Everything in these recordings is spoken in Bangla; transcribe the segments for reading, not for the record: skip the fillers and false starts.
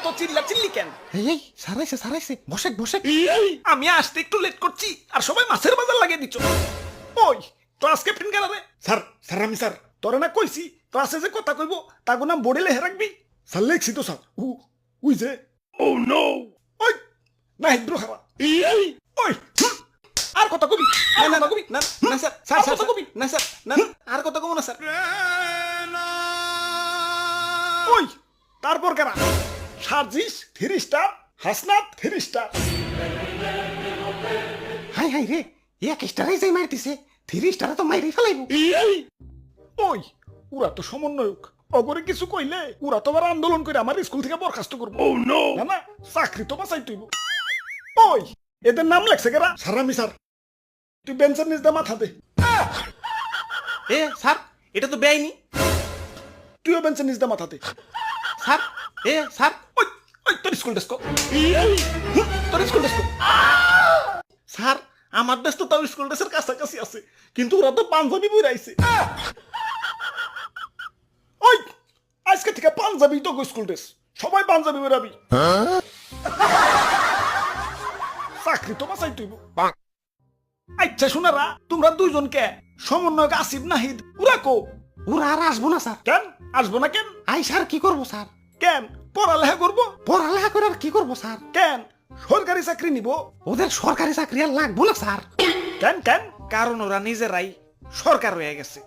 এত চিল্লা চিল্লি কেন? এই সারাইছে বসে আমি আসতে একটু লেট করছি আর সবাই মাছের বাজার লাগিয়ে দিচ্ছ। ওই ক্লাস ক্যাপ্টেন কেন রে? স্যার আমি স্যার তোরে না কইছি ক্লাসে যে কথা কইব তাগো নাম বোর্ডে লেখে রাখবি। স্যার লেখছি তো স্যার উই যে ও নো। ওই না হিদ্র খারাপ। ওই আর কথা কবি না কবি না না স্যার স্যার কথা কবি না স্যার না আর কথা কব না স্যার। ওই তারপর কেন সার্জিস 3 স্টার, হাসনাত 3 স্টার। হাই রে এক স্টারে যাই মারতিছে 3 স্টারে তো মাইরে ফেলাইবো। ওই ওরা তো সমন্বয়ক, অগরে কিছু কইলে ওরা তো আবার আন্দোলন করে আমার স্কুল থেকে বরখাস্ত করবো। ও নো না না চাকরি তো বাঁচাই তুইব। ওই এদের নাম লেখছে কেরা? স্যার আমি স্যার তুই বেঞ্চের নিচ দিয়ে মাথা দে। এ স্যার এটা তো বেআইনি। তুইও বেঞ্চের নিচ দিয়ে মাথা দে। স্যার স্যার ওই ওই তোর স্কুল ডেস্ক তোর স্কুল ডেস্ক। স্যার আমার দেশ তো তাও স্কুল ড্রেসের কাছাকাছি আছে, কিন্তু ওরা তো পাঞ্জাবি বই রাইছে। ওই আজকে থেকে পাঞ্জাবি তো স্কুল ড্রেস, সবাই পাঞ্জাবি বেরাবি। চাকরি তো বাঁচাই তুইব। আচ্ছা শোনারা, তোমরা দুইজনকে সমন্বয়ক আসিফ নাহিদ ওরা কো? ওরা আর আসবো না স্যার। কেন আসবো না? কেন আই স্যার কি করবো স্যার? কেন পড়ালেখা করবো? পড়ালেখা করে আর কি করবো স্যার? কেন সরকারি চাকরি নিব? ওদের সরকারি চাকরি আর লাগবো না স্যার। কেন কেন? কারণ ওরা নিজেরাই সরকার হয়ে গেছে।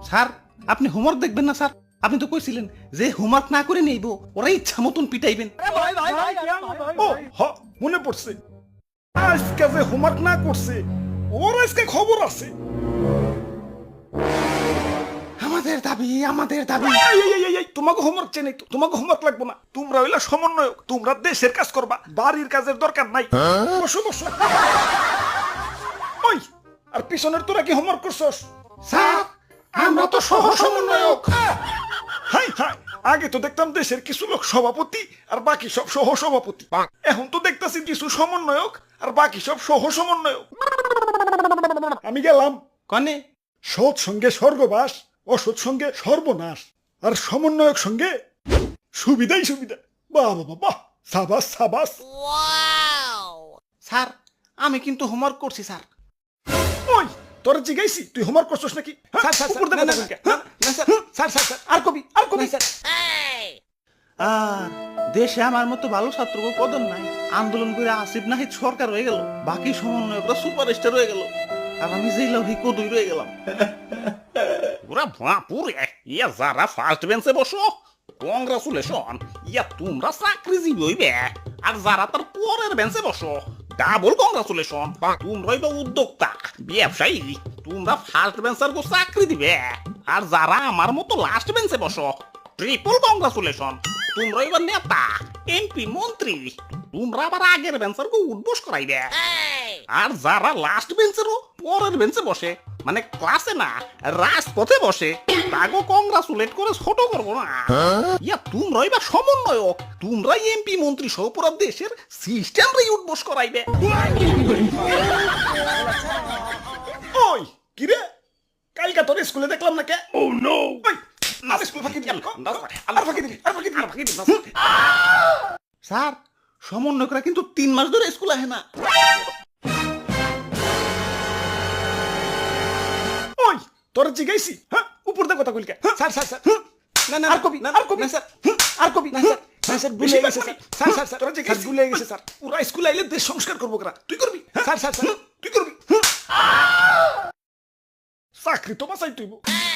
স্যার আপনি হোমওয়ার্ক দেখবেন না স্যার? আপনি তো কইছিলেন যে হোমওয়ার্ক না করে নেইব, ওরা ইচ্ছা মতন পিটাইবেন। ও হ মনে পড়ছে, আজকে যে হোমওয়ার্ক না করছে ওর আজকে খবর আছে। আমাদের দাবি তোমাকে হোমওয়ার্ক চেনে তো, তোমাকে হোমওয়ার্ক লাগবো না। তোমরা হইলা সমন্বয়ক, তোমরা দেশের কাজ করবা, বাড়ির কাজের দরকার নাই। বসো বসো। ওই আর পিছনের তোরা কি হোমওয়ার্ক করছস? স্যার আমরা তো সহ সমন্বয়ক। হাই হাই, আগে তো দেখতাম দেশের কিছু লোক সভাপতি আর বাকি সব সহ সভাপতি, এখন তো দেখতাছি কিছু সমন্বয়ক আর বাকি সব সহ সমন্বয়ক। আমি গেলাম। কনে সৎ সঙ্গে স্বর্গবাস, অসৎ সঙ্গে সর্বনাশ, আর সমন্বয়ক সঙ্গে সুবিধাই সুবিধা। বাহ বাবা বাহ, সাবাস সাবাস। স্যার আমি কিন্তু হোমওয়ার্ক করছি স্যার। ওই তোর জিগাইছি তুই হোমওয়ার্ক করছস নাকি? উপর দে কথা বলকে। আর কবি আর দেশে আমার মতো ভালো ছাত্র পদন নাই, আন্দোলন করে আসিফ নাহিদ সরকার হয়ে গেল, বাকি সমন্বয়করা সুপারস্টার হয়ে গেল, আর আমি যেই লাভি কদুই রয়ে গেলাম। ওরা বাপুরে, ইয়া যারা ফার্স্ট বেঞ্চে বসো কংগ্রাচুলেশন, ইয়া তোমরা চাকরিজীবী হইবে। আর যারা তার পরের বেঞ্চে বসো ডাবল কংগ্রাচুলেশন, তোমরা হইবে উদ্যোক্তা ব্যবসায়ী, তোমরা ফার্স্ট বেঞ্চার গো চাকরি দিবে। আর যারা আমার মতো লাস্ট বেঞ্চে বসো ট্রিপল কংগ্রাচুলেশন, তোমরা হইবে নেতা এমপি মন্ত্রী, তোমরা আবার আগের বেঞ্চার গো উদ্বোস করাইবে। আর যারা লাস্ট বেঞ্চেরও পরের বেঞ্চে বসে, মানে ক্লাসে না রাজপথে বসে, তাগো কংগ্রাচুলেট করে ছোট করবো না। ইয়া তোমরাই বা সমন্বয়ক, তোমরাই এমপি মন্ত্রী সহ পুরো দেশের সিস্টেমটাই উদ্বোস করাইবে। ওই কিরে, কালকা তোর স্কুলে দেখলাম না কে? ও নো। ওই আর স্কুল ফাঁকি দিবি, আর ফাঁকি দিবি, আর ফাঁকি দিবি। স্যার সমন্বয়করা কিন্তু 3 মাস ধরে স্কুল আহে না। ওই তোর জিগাইছি, হ্যাঁ উপর দে কথা কইলকে। স্যার না না আর কবি না, আর কবি স্যার, আর কবি না স্যার। স্যার ভুলে গেছে স্যার। তোর জিগাইছি ভুলে গেছে স্যার। ওরা স্কুলে আইলে দেশ সংস্কার করবো করা, তুই করবি? স্যার তুই করবি? চাকরি তো বাঁচাই তুইব।